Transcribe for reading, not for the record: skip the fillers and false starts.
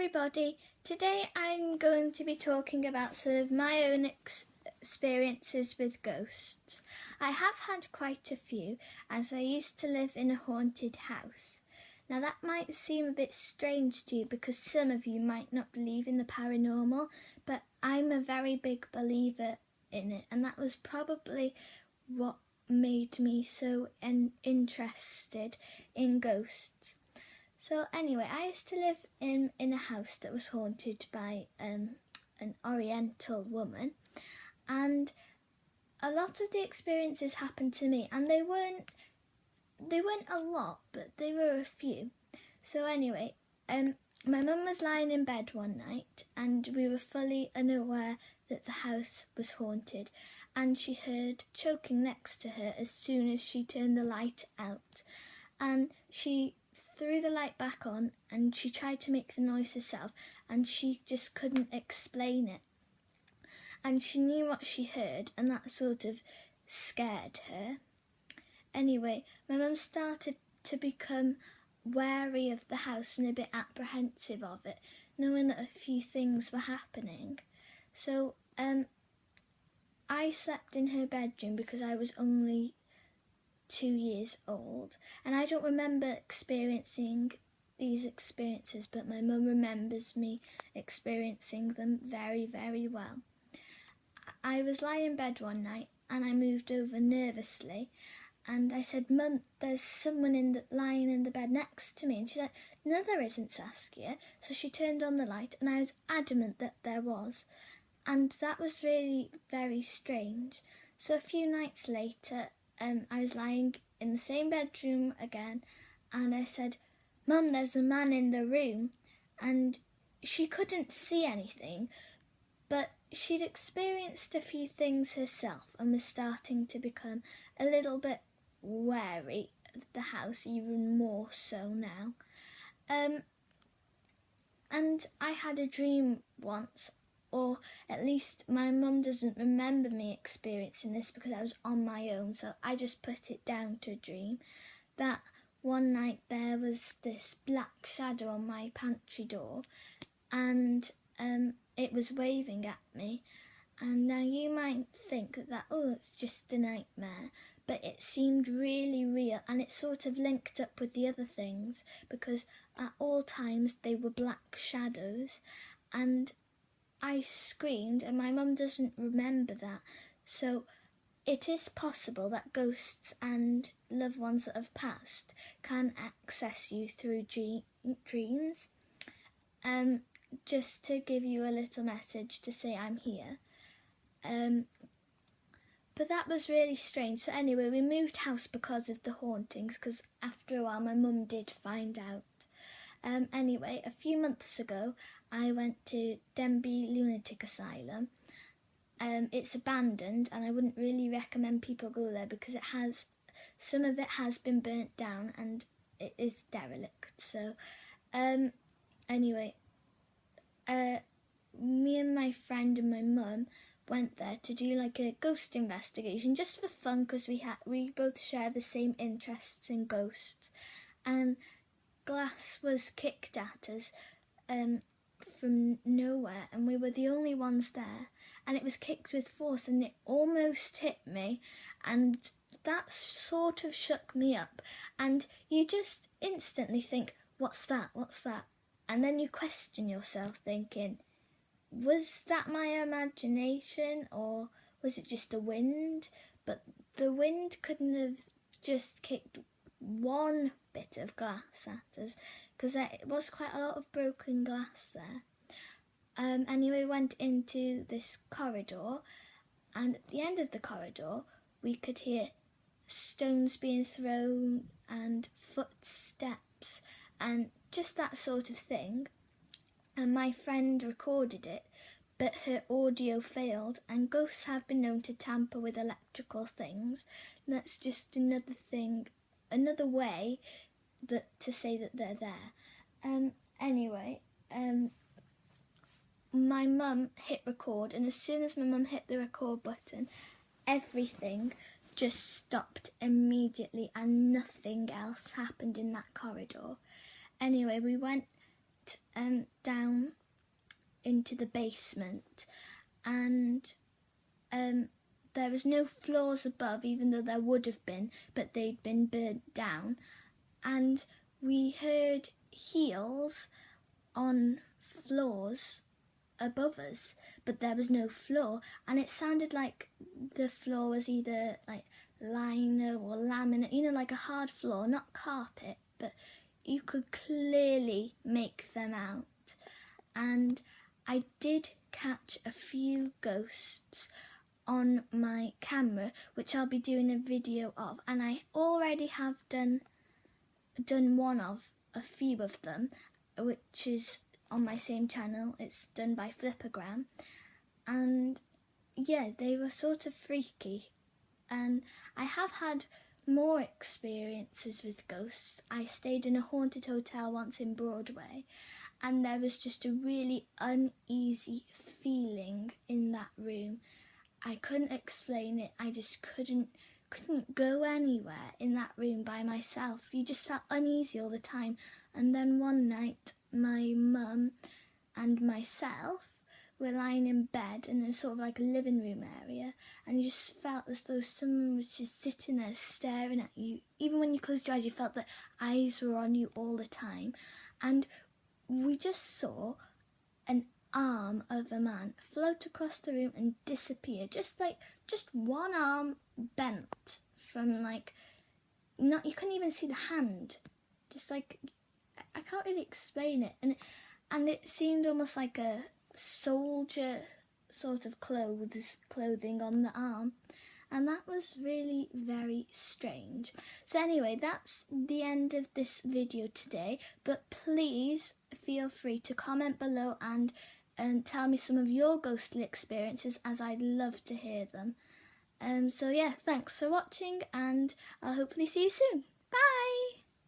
everybody, today I'm going to be talking about some of my own experiences with ghosts. I have had quite a few, as I used to live in a haunted house. Now that might seem a bit strange to you because some of you might not believe in the paranormal, but I'm a very big believer in it, and that was probably what made me so interested in ghosts. So anyway, I used to live in a house that was haunted by an Oriental woman, and a lot of the experiences happened to me, and they weren't a lot, but they were a few. So anyway, my mum was lying in bed one night, and we were fully unaware that the house was haunted, and she heard choking next to her as soon as she turned the light out, and she threw the light back on and she tried to make the noise herself, and she just couldn't explain it, and she knew what she heard, and that sort of scared her. Anyway, my mum started to become wary of the house and a bit apprehensive of it, knowing that a few things were happening. So I slept in her bedroom because I was only 2 years old, and I don't remember experiencing these experiences, but my mum remembers me experiencing them very, very well. I was lying in bed one night and I moved over nervously, and I said, "Mum, there's someone lying in the bed next to me." And she said, "No, there isn't, Saskia." So she turned on the light, and I was adamant that there was, and that was really very strange. So a few nights later, I was lying in the same bedroom again, and I said, "Mum, there's a man in the room." And she couldn't see anything, but she'd experienced a few things herself and was starting to become a little bit wary of the house, even more so now. And I had a dream once, or at least my mum doesn't remember me experiencing this because I was on my own, so I just put it down to a dream, that one night there was this black shadow on my pantry door, and it was waving at me. And now you might think that, it's just a nightmare, but it seemed really real, and it sort of linked up with the other things because at all times they were black shadows, and I screamed, and my mum doesn't remember that. So it is possible that ghosts and loved ones that have passed can access you through dreams. Just to give you a little message to say I'm here. But that was really strange. So anyway, we moved house because of the hauntings, because after a while my mum did find out. Anyway, a few months ago, I went to Denby Lunatic Asylum. It's abandoned, and I wouldn't really recommend people go there because some of it has been burnt down and it is derelict. So, anyway, me and my friend and my mum went there to do like a ghost investigation just for fun, because we both share the same interests in ghosts, and glass was kicked at us from nowhere, and we were the only ones there, and it was kicked with force, and it almost hit me, and that sort of shook me up, and you just instantly think, what's that, and then you question yourself thinking, was that my imagination, or was it just the wind? But the wind couldn't have just kicked one bit of glass at us, because there was quite a lot of broken glass there. Anyway, we went into this corridor, and at the end of the corridor we could hear stones being thrown and footsteps and just that sort of thing. And my friend recorded it, but her audio failed, and ghosts have been known to tamper with electrical things, and that's just another way to say that they're there. Anyway, my mum hit record, and as soon as my mum hit the record button, everything just stopped immediately and nothing else happened in that corridor. Anyway, we went went down into the basement, and there was no floors above, even though there would have been, but they'd been burnt down. And we heard heels on floors above us, but there was no floor, and it sounded like the floor was either like lino or laminate, you know, like a hard floor, not carpet, but you could clearly make them out. And I did catch a few ghosts on my camera, which I'll be doing a video of, and I already have done one of a few of them, which is on my same channel. It's done by Flippergram, and yeah, they were sort of freaky. And I have had more experiences with ghosts. I stayed in a haunted hotel once in Broadway, and there was just a really uneasy feeling in that room. I couldn't explain it. I just couldn't go anywhere in that room by myself. You just felt uneasy all the time. And then one night, my mum and myself were lying in bed in a sort of like a living room area, and you just felt as though someone was just sitting there staring at you. Even when you closed your eyes, you felt that eyes were on you all the time. And we just saw an arm of a man float across the room and disappear. Just one arm bent from like, not, you couldn't even see the hand. Just like, I can't really explain it. And it seemed almost like a soldier sort of clothing on the arm. And that was really very strange. So anyway, that's the end of this video today, but please feel free to comment below and tell me some of your ghostly experiences, as I'd love to hear them. So yeah, thanks for watching, and I'll hopefully see you soon. Bye!